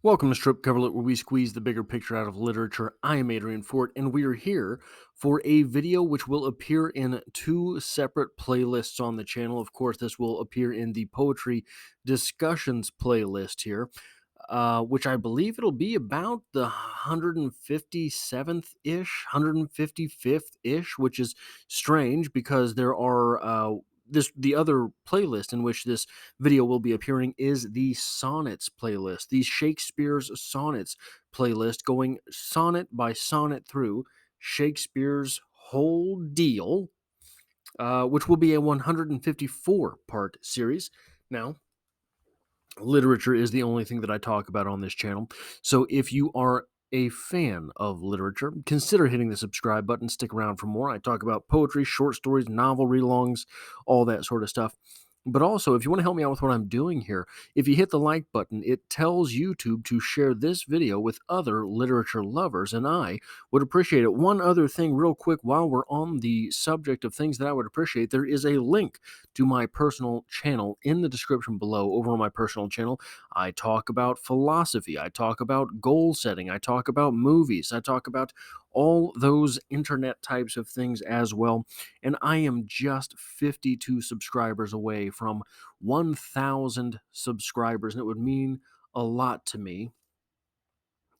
Welcome to Strip Coverlet, where we squeeze the bigger picture out of literature. I am Adrian Fort, and we are here for a video which will appear in two separate playlists on the channel. Of course, this will appear in the Poetry Discussions playlist here, which I believe it'll be about the 157th ish, 155th ish, which is strange because there are the other playlist in which this video will be appearing is the Sonnets playlist, the Shakespeare's Sonnets playlist, going sonnet by sonnet through Shakespeare's whole deal, which will be a 154 part series. Now, literature is the only thing that I talk about on this channel. So if you are a fan of literature, consider hitting the subscribe button. Stick around for more. I talk about poetry, short stories, novel read-alongs, all that sort of stuff. But also, if you want to help me out with what I'm doing here, if you hit the like button, it tells YouTube to share this video with other literature lovers, and I would appreciate it. One other thing, real quick, while we're on the subject of things that I would appreciate, there is a link to my personal channel in the description below. Over on my personal channel, I talk about philosophy, I talk about goal setting, I talk about movies, I talk about all those internet types of things as well. And I am just 52 subscribers away from 1,000 subscribers, and it would mean a lot to me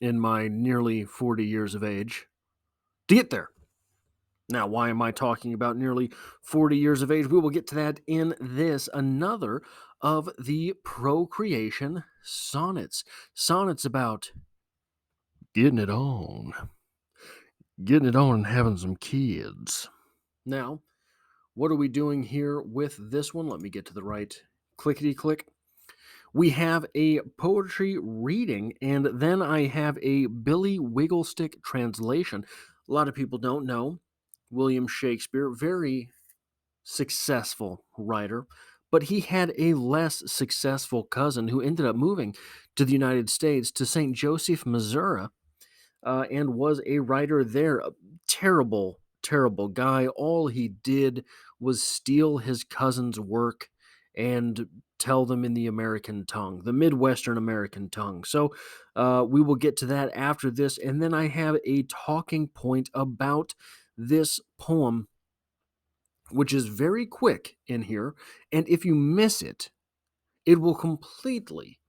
in my nearly 40 years of age to get there. Now, why am I talking about nearly 40 years of age? We will get to that in this, another of the procreation sonnets. Sonnets about getting it on and having some kids. Now, what are we doing here with this one? Let me get to the right clickety click. We have a poetry reading, and then I have a Billy Wigglestick translation. A lot of people don't know William Shakespeare, very successful writer, but he had a less successful cousin who ended up moving to the United States, to St. Joseph, Missouri, and was a writer there. A terrible, terrible guy. All he did was steal his cousin's work and tell them in the American tongue, the Midwestern American tongue. So we will get to that after this. And then I have a talking point about this poem, which is very quick in here. And if you miss it, it will completely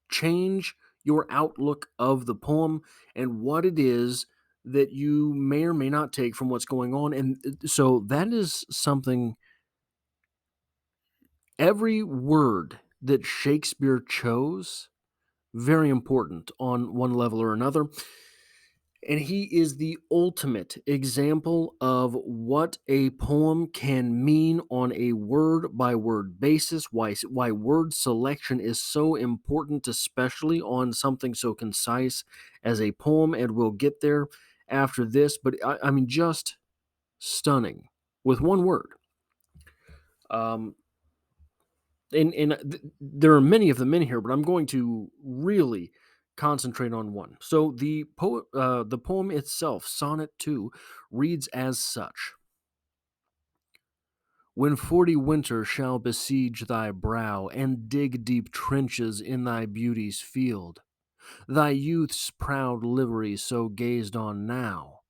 change your outlook of the poem and what it is that you may or may not take from what's going on. And so that is something, every word that Shakespeare chose, very important on one level or another. And he is the ultimate example of what a poem can mean on a word by word basis, why word selection is so important, especially on something so concise as a poem. And we'll get there after this, but I mean, just stunning with one word. Um, there are many of them in here, but I'm going to really concentrate on one. So the poem itself, Sonnet 2, reads as such: When 40 winters shall besiege thy brow, and dig deep trenches in thy beauty's field, thy youth's proud livery, so gazed on now,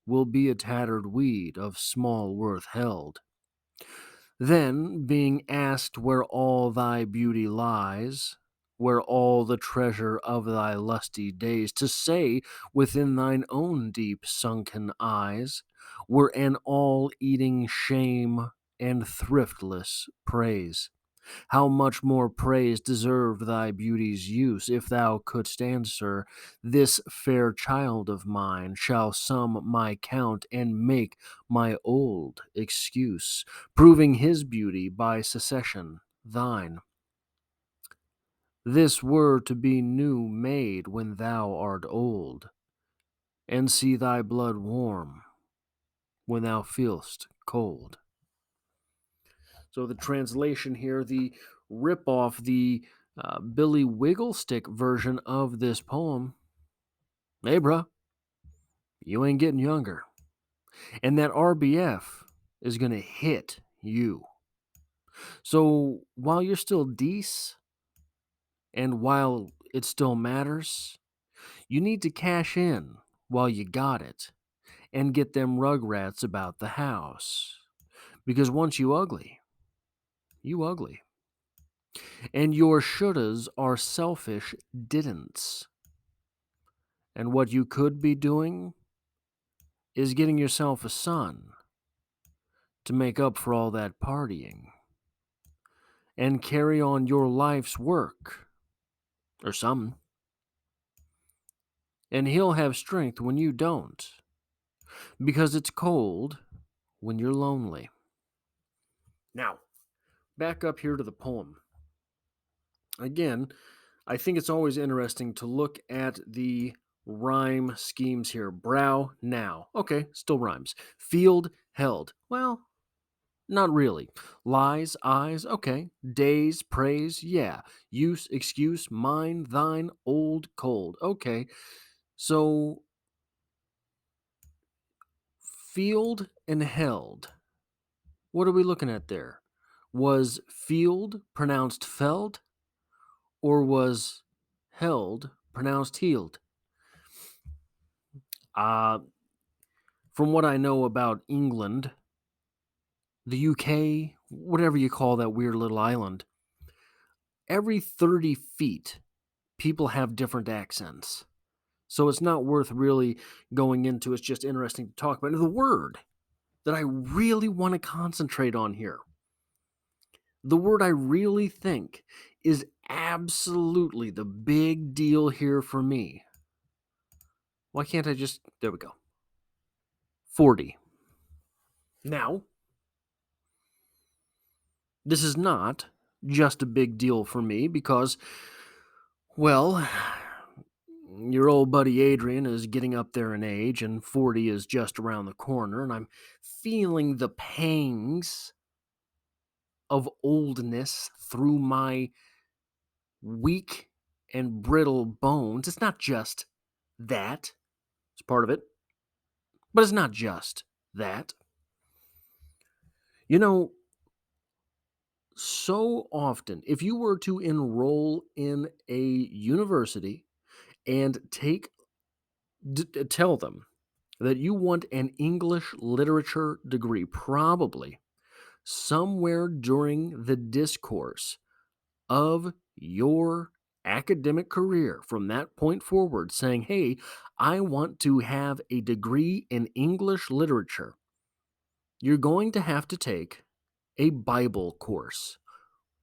will be a tattered weed of small worth held. Then, being asked where all thy beauty lies, where all the treasure of thy lusty days, to say within thine own deep sunken eyes, were an all eating shame and thriftless praise. How much more praise deserved thy beauty's use, if thou couldst answer, this fair child of mine shall sum my count and make my old excuse, proving his beauty by secession thine. This were to be new made when thou art old, and see thy blood warm when thou feel'st cold. So the translation here, the rip off, the Billy Wigglestick version of this poem. Hey, bruh, you ain't getting younger. And that RBF is going to hit you. So while you're still dece, and while it still matters? You need to cash in while you got it and get them rugrats about the house. Because once you ugly, you ugly. And your shouldas are selfish didn'ts. And what you could be doing is getting yourself a son to make up for all that partying and carry on your life's work or something. And he'll have strength when you don't because it's cold when you're lonely. Now, back up here to the poem. Again, I think it's always interesting to look at the rhyme schemes here. Brow, now. Okay, still rhymes. Field, held. Well, not really. Lies, eyes. Okay. Days, praise. Yeah. Use, excuse, mine, thine, old, cold. Okay. So, field and held. What are we looking at there? Was field pronounced feld or was held pronounced healed? Uh, from what I know about England, the UK, whatever you call that weird little island, every 30 feet, people have different accents. So it's not worth really going into. It's just interesting to talk about. The word that I really want to concentrate on here, the word I really think is absolutely the big deal here for me. Why can't I just, there we go. 40. Now, this is not just a big deal for me because, well, your old buddy Adrian is getting up there in age and 40 is just around the corner, and I'm feeling the pangs of oldness through my weak and brittle bones. It's not just that, it's part of it, but it's not just that. You know, so often, if you were to enroll in a university and tell them that you want an English literature degree, probably somewhere during the discourse of your academic career from that point forward, saying, hey, I want to have a degree in English literature, you're going to have to take a Bible course.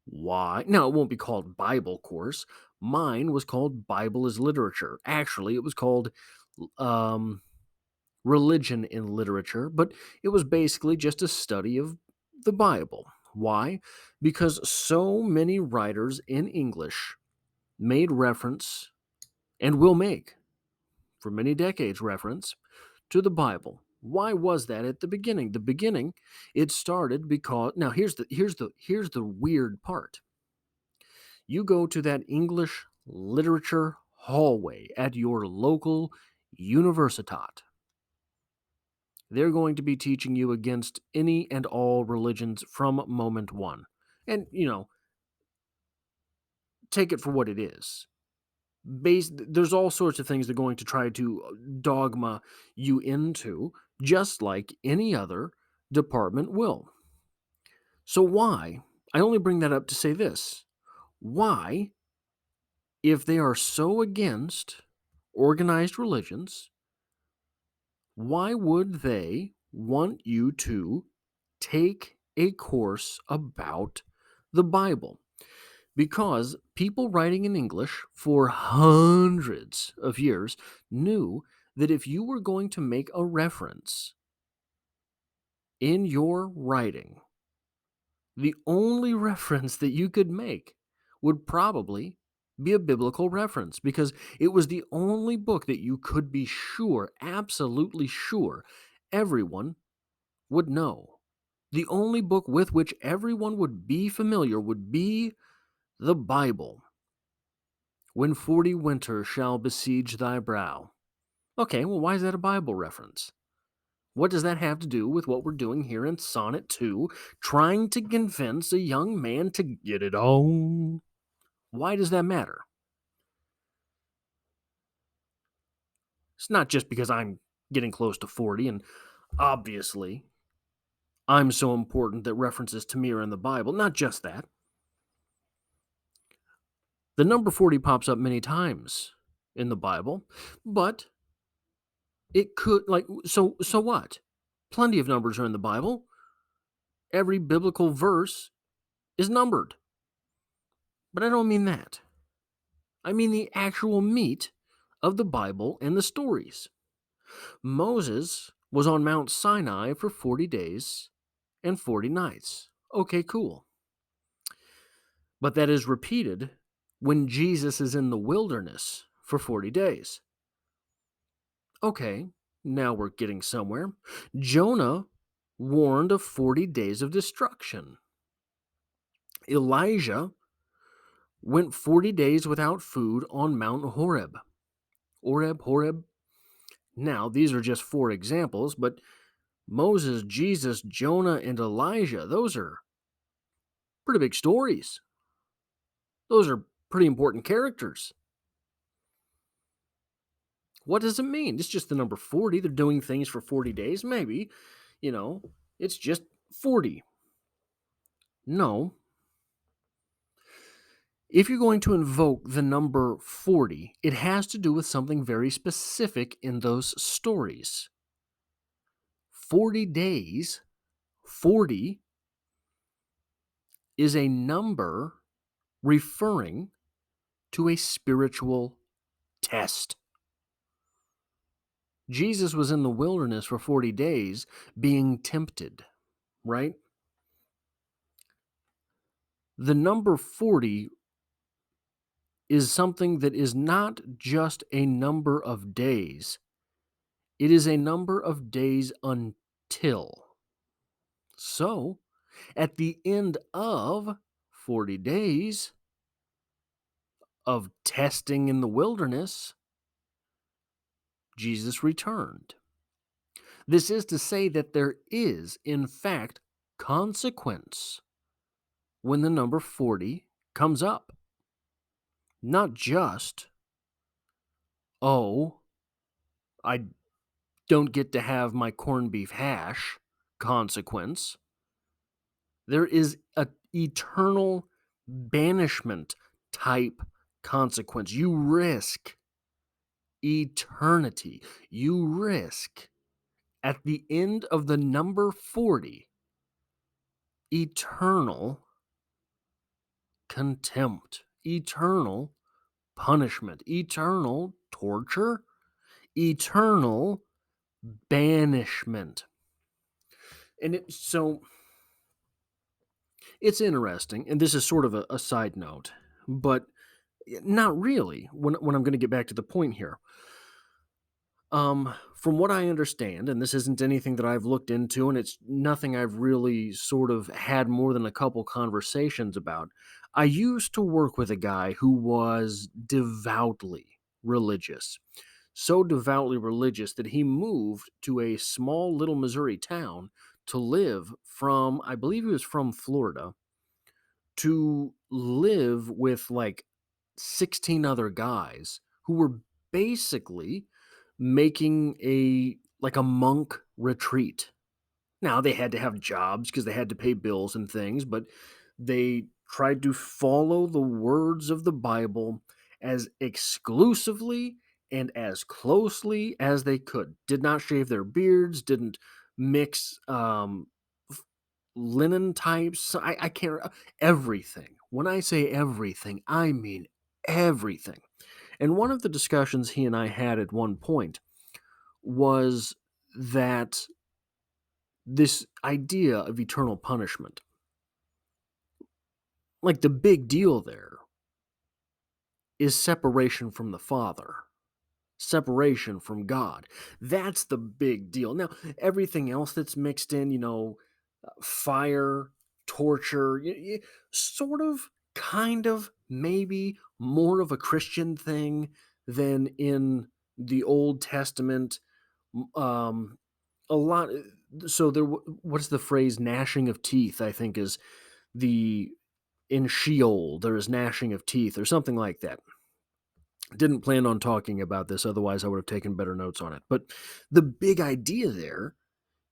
Why? Now, it won't be called Bible course. Mine was called Bible as Literature. Actually, it was called um, Religion in Literature, but it was basically just a study of the Bible. Why? Because so many writers in English made reference and will make for many decades reference to the Bible. Why was that at the beginning? The beginning, it started because now here's the weird part. You go to that English literature hallway at your local universitat. They're going to be teaching you against any and all religions from moment one. And, take it for what it is. There's all sorts of things they're going to try to dogma you into, just like any other department will. So, why? I only bring that up to say this. Why, if they are so against organized religions, why would they want you to take a course about the Bible? Because people writing in English for hundreds of years knew that if you were going to make a reference in your writing, the only reference that you could make would probably be a biblical reference because it was the only book that you could be sure, absolutely sure, everyone would know. The only book with which everyone would be familiar would be the Bible. When 40 winters shall besiege thy brow. Okay, well, why is that a Bible reference? What does that have to do with what we're doing here in Sonnet 2, trying to convince a young man to get it on? Why does that matter? It's not just because I'm getting close to 40 and obviously I'm so important that references to me are in the Bible. Not just that. The number 40 pops up many times in the Bible, but it could, like, so what? Plenty of numbers are in the Bible. Every biblical verse is numbered. But I don't mean that. I mean the actual meat of the Bible and the stories. Moses was on Mount Sinai for 40 days and 40 nights. Okay, cool. But that is repeated when Jesus is in the wilderness for 40 days. Okay, now we're getting somewhere. Jonah warned of 40 days of destruction. Elijah went 40 days without food on Mount Horeb. Horeb. Now, these are just four examples, but Moses, Jesus, Jonah, and Elijah, those are pretty big stories. Those are pretty important characters. What does it mean? It's just the number 40. They're doing things for 40 days. Maybe, you know, it's just 40. No. If you're going to invoke the number 40, it has to do with something very specific in those stories. 40 days, 40 is a number referring to a spiritual test. Jesus was in the wilderness for 40 days being tempted, right? The number 40 is something that is not just a number of days, it is a number of days until. So, at the end of 40 days of testing in the wilderness, Jesus returned. This is to say that there is, in fact, consequence when the number 40 comes up. Not just, oh, I don't get to have my corned beef hash consequence. There is a eternal banishment type consequence. You risk eternity. You risk at the end of the number 40 eternal contempt, eternal punishment, eternal torture, eternal banishment. And so it's interesting, and this is sort of a side note, but not really when I'm going to get back to the point here. From what I understand, and this isn't anything that I've looked into, and it's nothing I've really sort of had more than a couple conversations about. I used to work with a guy who was devoutly religious. So devoutly religious that he moved to a small little Missouri town to live from, I believe he was from Florida, to live with like 16 other guys who were basically making a monk retreat. Now they had to have jobs because they had to pay bills and things, but they tried to follow the words of the Bible as exclusively and as closely as they could. Did not shave their beards, didn't mix f- linen types. I can't, everything. When I say everything, I mean everything. And one of the discussions he and I had at one point was that this idea of eternal punishment, like the big deal there is separation from the Father, separation from God. That's the big deal. Now, everything else that's mixed in, fire, torture, sort of, kind of, maybe more of a Christian thing than in the Old Testament. Um, a lot. So there. What's the phrase? Gnashing of teeth. I think is the in Sheol. There is gnashing of teeth, or something like that. Didn't plan on talking about this, otherwise I would have taken better notes on it. But the big idea there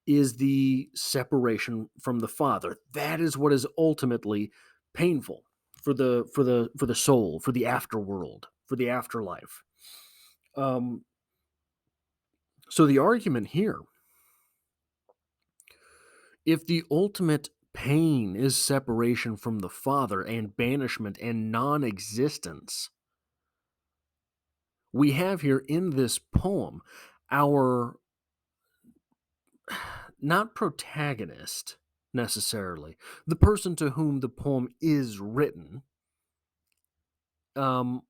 is the separation from the Father. That is what is ultimately painful for the soul, for the afterworld, for the afterlife. Um, so the argument here, if the ultimate pain is separation from the Father and banishment and non-existence, we have here in this poem our not protagonist necessarily, the person to whom the poem is written, um,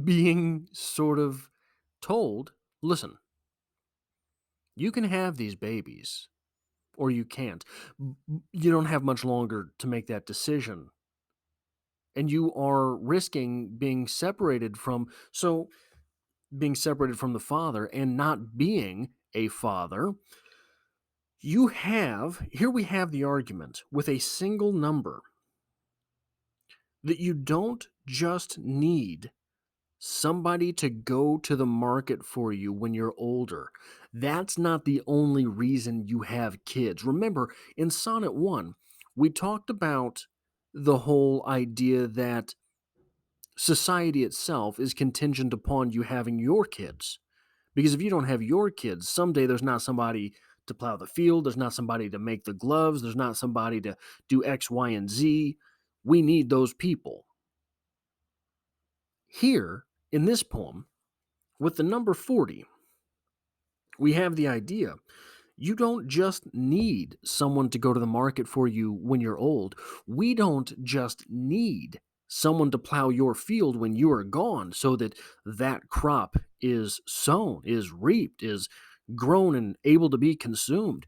being sort of told, listen, you can have these babies or you can't. You don't have much longer to make that decision. And you are risking being separated from, so being separated from the Father and not being a father. You have, here we have the argument with a single number that you don't just need somebody to go to the market for you when you're older. That's not the only reason you have kids. Remember, in Sonnet 1, we talked about the whole idea that society itself is contingent upon you having your kids. Because if you don't have your kids, someday there's not somebody to plow the field, there's not somebody to make the gloves, there's not somebody to do X, Y, and Z. We need those people. Here, in this poem, with the number 40, we have the idea you don't just need someone to go to the market for you when you're old. We don't just need someone to plow your field when you are gone so that that crop is sown, is reaped, is grown and able to be consumed.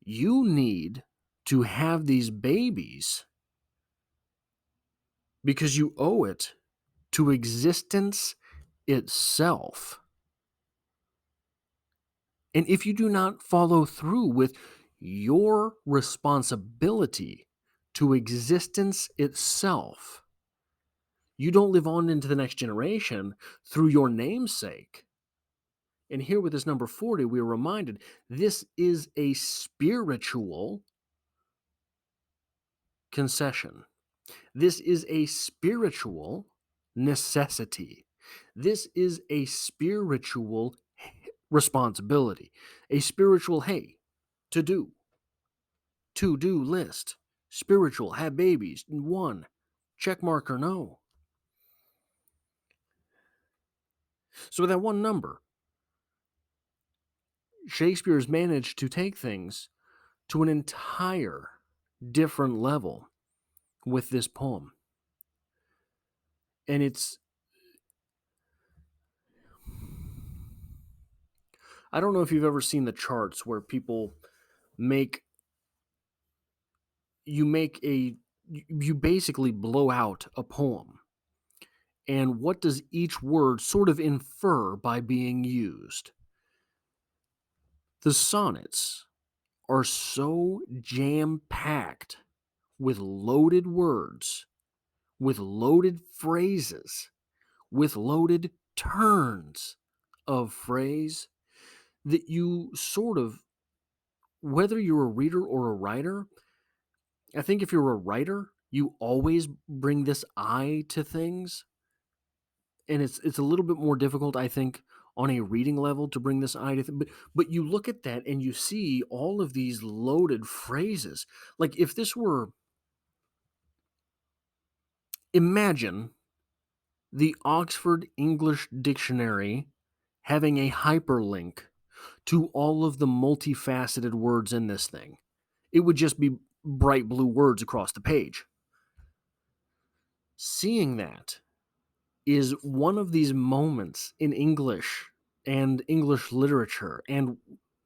You need to have these babies because you owe it to existence itself. And if you do not follow through with your responsibility to existence itself, you don't live on into the next generation through your namesake. And here with this number 40, we are reminded this is a spiritual concession. This is a spiritual necessity. This is a spiritual responsibility, a spiritual, hey, to do list. Spiritual, have babies, one, check mark or no. So with that one number, Shakespeare has managed to take things to an entire different level with this poem. And it's, I don't know if you've ever seen the charts where people make, you basically blow out a poem. And what does each word sort of infer by being used? The sonnets are so jam packed with loaded words, with loaded phrases, with loaded turns of phrase that you sort of, whether you're a reader or a writer, I think if you're a writer, you always bring this eye to things. And it's a little bit more difficult, I think, on a reading level to bring this eye to but you look at that and you see all of these loaded phrases. Like if this were, imagine the Oxford English Dictionary having a hyperlink to all of the multifaceted words in this thing. It would just be bright blue words across the page. Seeing that is one of these moments in English and English literature. And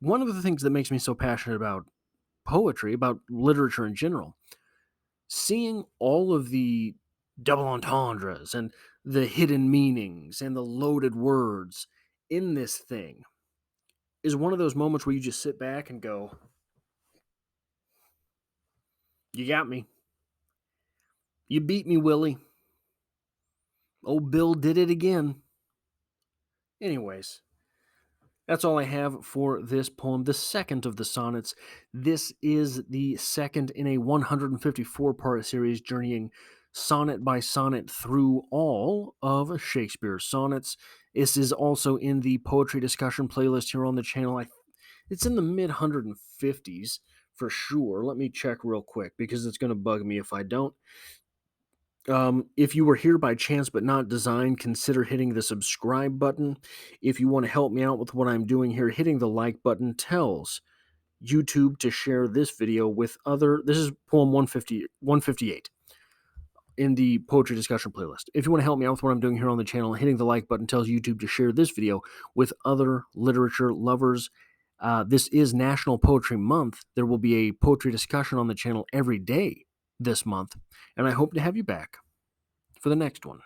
one of the things that makes me so passionate about poetry, about literature in general, seeing all of the double entendres and the hidden meanings and the loaded words in this thing is one of those moments where you just sit back and go, you got me. You beat me, Willie. Old Bill did it again. Anyways, that's all I have for this poem, the second of the sonnets. This is the second in a 154-part series journeying sonnet by sonnet through all of Shakespeare's sonnets. This is also in the poetry discussion playlist here on the channel. It's in the mid 150s for sure. Let me check real quick because it's going to bug me if I don't. If you were here by chance but not designed, consider hitting the subscribe button. If you want to help me out with what I'm doing here, hitting the like button tells YouTube to share this video with other. This is poem 158 in the poetry discussion playlist. If you want to help me out with what I'm doing here on the channel, hitting the like button tells YouTube to share this video with other literature lovers. This is National Poetry Month. There will be a poetry discussion on the channel every day this month, and I hope to have you back for the next one.